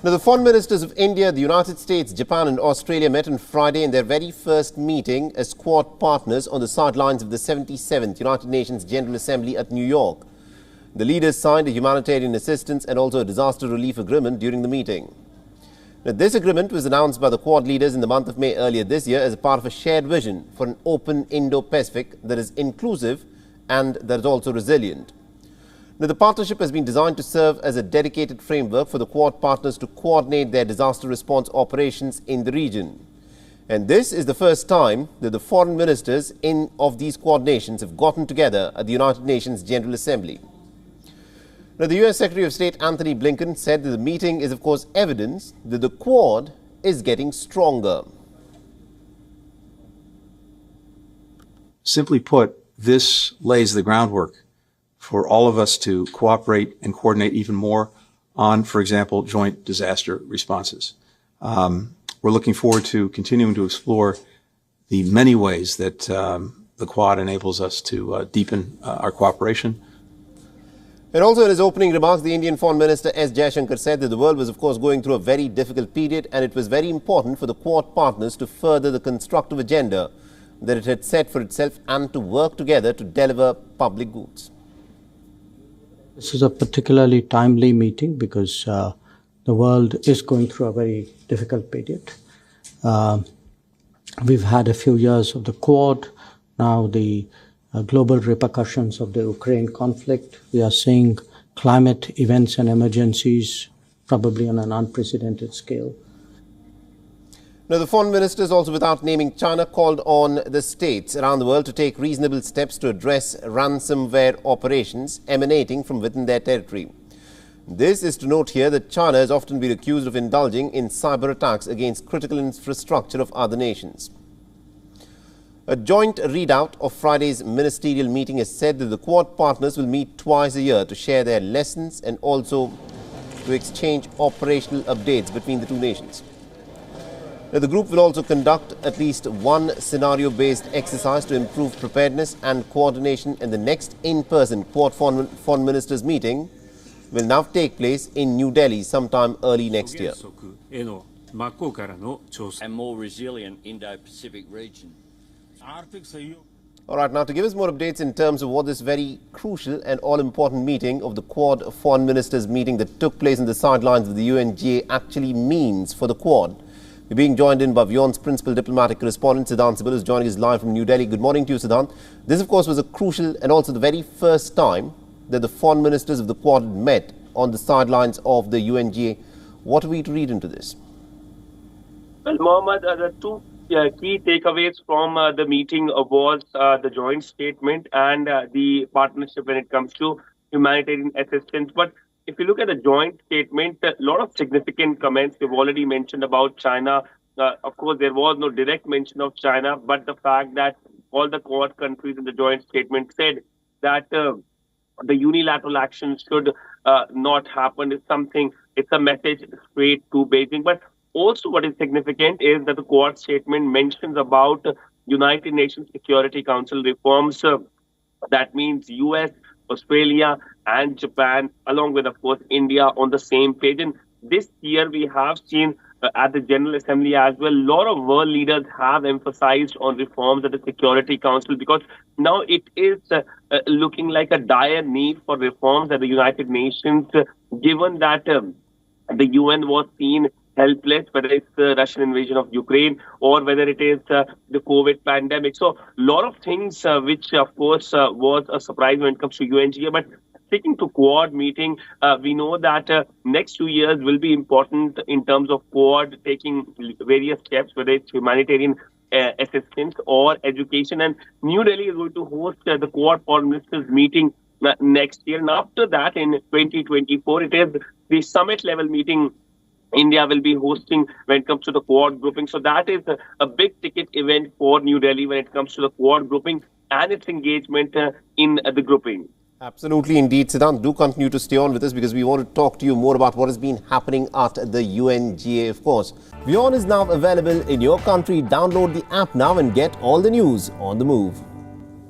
Now, the foreign ministers of India, the United States, Japan and Australia met on Friday in their very first meeting as Quad partners on the sidelines of the 77th United Nations General Assembly at New York. The leaders signed a humanitarian assistance and also a disaster relief agreement during the meeting. Now, this agreement was announced by the Quad leaders in the month of May earlier this year as a part of a shared vision for an open Indo-Pacific that is inclusive and that is also resilient. Now, the partnership has been designed to serve as a dedicated framework for the Quad partners to coordinate their disaster response operations in the region. And this is the first time that the foreign ministers of these Quad nations have gotten together at the United Nations General Assembly. Now, the US Secretary of State Anthony Blinken said that the meeting is, of course, evidence that the Quad is getting stronger. Simply put, this lays the groundwork for all of us to cooperate and coordinate even more on, for example, joint disaster responses. We're looking forward to continuing to explore the many ways that the Quad enables us to deepen our cooperation. And also in his opening remarks, the Indian Foreign Minister S. Jaishankar said that the world was, of course, going through a very difficult period and it was very important for the Quad partners to further the constructive agenda that it had set for itself and to work together to deliver public goods. This is a particularly timely meeting because the world is going through a very difficult period. We've had a few years of the Quad, now the global repercussions of the Ukraine conflict. We are seeing climate events and emergencies probably on an unprecedented scale. Now, the foreign ministers, also without naming China, called on the states around the world to take reasonable steps to address ransomware operations emanating from within their territory. This is to note here that China has often been accused of indulging in cyber attacks against critical infrastructure of other nations. A joint readout of Friday's ministerial meeting has said that the Quad partners will meet twice a year to share their lessons and also to exchange operational updates between the two nations. Now, the group will also conduct at least one scenario-based exercise to improve preparedness and coordination, and the next in-person Quad foreign ministers meeting will now take place in New Delhi sometime early next year. And more resilient Indo-Pacific region. All right, now to give us more updates in terms of what this very crucial and all-important meeting of the Quad foreign ministers meeting that took place on the sidelines of the UNGA actually means for the Quad. We're being joined in by WION's principal diplomatic correspondent, Siddhant Sibal, who's joining us live from New Delhi. Good morning to you, Siddhant. This, of course, was a crucial and also the very first time that the foreign ministers of the Quad met on the sidelines of the UNGA. What are we to read into this? Well, Mohammed, the two key takeaways from the meeting was the joint statement and the partnership when it comes to humanitarian assistance. But if you look at the joint statement, a lot of significant comments. We've already mentioned about China. Of course, there was no direct mention of China, but the fact that all the Quad countries in the joint statement said that the unilateral action should not happen is something, it's a message straight to Beijing. But also what is significant is that the Quad statement mentions about United Nations Security Council reforms. That means US, Australia and Japan, along with, of course, India on the same page. And this year we have seen at the General Assembly as well, a lot of world leaders have emphasized on reforms at the Security Council because now it is looking like a dire need for reforms at the United Nations, given that the UN was seen helpless, whether it's the Russian invasion of Ukraine or whether it is the COVID pandemic. So a lot of things which, of course, was a surprise when it comes to UNGA. But sticking to Quad meeting, we know that next 2 years will be important in terms of Quad taking various steps, whether it's humanitarian assistance or education. And New Delhi is going to host the Quad foreign ministers meeting next year. And after that, in 2024, it is the summit level meeting India will be hosting when it comes to the Quad grouping. So that is a big ticket event for New Delhi when it comes to the Quad grouping and its engagement in the grouping. Absolutely indeed. Siddhant, do continue to stay on with us because we want to talk to you more about what has been happening at the UNGA, of course. WION is now available in your country. Download the app now and get all the news on the move.